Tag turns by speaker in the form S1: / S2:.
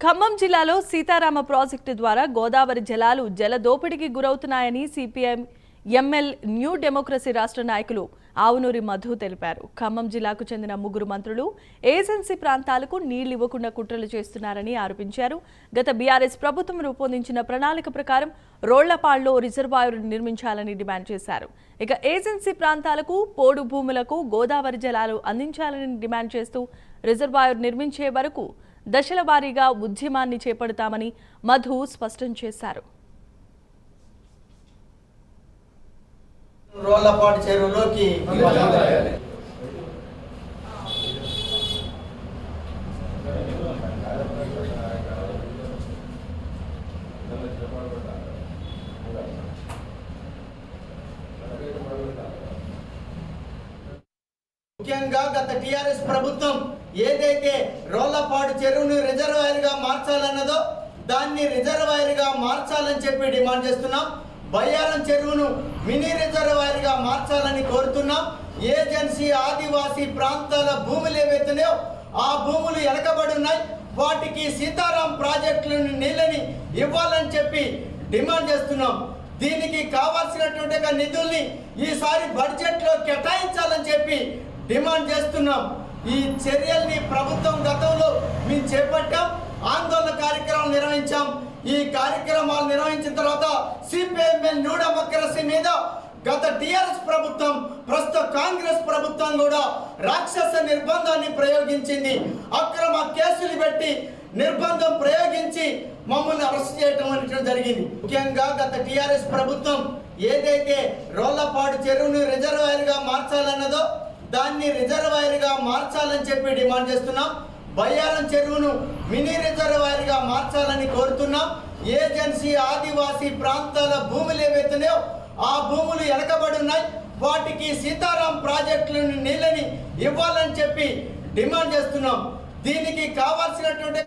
S1: ఖమ్మం జిల్లాలో సీతారామ ప్రాజెక్టు ద్వారా గోదావరి జలాలు జలదోపిడికి గురవుతున్నాయని సిపిఎం ఎంఎల్ న్యూ డెమోక్రసీ రాష్ట్ర నాయకులు ఆవునూరి మధు తెలిపారు. ఖమ్మం జిల్లాకు చెందిన ముగ్గురు మంత్రులు ఏజెన్సీ ప్రాంతాలకు నీళ్లు ఇవ్వకుండా కుట్రలు చేస్తున్నారని ఆరోపించారు. గత బీఆర్ఎస్ ప్రభుత్వం రూపొందించిన ప్రణాళిక ప్రకారం రోళ్లపాడులో రిజర్వాయర్ నిర్మించాలని డిమాండ్ చేశారు. ఇక ఏజెన్సీ ప్రాంతాలకు పోడు భూములకు గోదావరి జలాలు అందించాలని డిమాండ్ చేస్తూ రిజర్వాయర్ నిర్మించే వరకు దశల వారీగా ఉద్యమాన్ని చేపడతామని మధు స్పష్టం చేశారు.
S2: రోళ్లపాడు చెరువులోకి ముఖ్యంగా గత టీఆర్ఎస్ ప్రభుత్వం ఏదైతే రోళ్లపాడు చెరువును రిజర్వాయర్ గా మార్చాలన్నదో దాన్ని రిజర్వాయర్ గా మార్చాలని చెప్పి డిమాండ్ చేస్తున్నాం. బయ్యారం చెరువును మినీ రిజర్వాయర్ గా మార్చాలని కోరుతున్నాం. ఏజెన్సీ ఆదివాసీ ప్రాంతాల భూములు ఏవైతున్నాయో ఆ భూములు వెనకబడి ఉన్నాయి. వాటికి సీతారాం ప్రాజెక్టులను నీళ్ళని ఇవ్వాలని చెప్పి డిమాండ్ చేస్తున్నాం. దీనికి కావాల్సినటువంటి నిధుల్ని ఈసారి బడ్జెట్ లో కేటాయించాలని చెప్పి డిమాండ్ చేస్తున్నాం. ఈ చర్యల్ని ప్రభుత్వం గతంలో మేము చేపట్టాం, ఆందోళన కార్యక్రమాలు నిర్వహించాం. ఈ కార్యక్రమాలు నిర్వహించిన తర్వాత సిపిఎం న్యూ డెమోక్రసీ మీద గత టీఆర్ఎస్ ప్రభుత్వం, ప్రస్తుత కాంగ్రెస్ ప్రభుత్వం కూడా రాక్షస నిర్బంధాన్ని ప్రయోగించింది. అక్రమ కేసులు పెట్టి నిర్బంధం ప్రయోగించి మమ్మల్ని అరెస్ట్ చేయడం అనేది జరిగింది. ముఖ్యంగా గత టీఆర్ఎస్ ప్రభుత్వం ఏదైతే రోళ్లపాడు చెరువును రిజర్వాయర్ గా మార్చాలన్నదో దాన్ని రిజర్వాయర్ గా మార్చాలని చెప్పి డిమాండ్ చేస్తున్నాం. బయ్యారం చెరువును మినీ రిజర్వాయర్ గా మార్చాలని కోరుతున్నాం. ఏజెన్సీ ఆదివాసీ ప్రాంతాల భూములు ఏవైతున్నాయో ఆ భూములు వెనకబడి ఉన్నాయి. వాటికి సీతారాం ప్రాజెక్టులను నీళ్ళని ఇవ్వాలని చెప్పి డిమాండ్ చేస్తున్నాం. దీనికి కావాల్సినటువంటి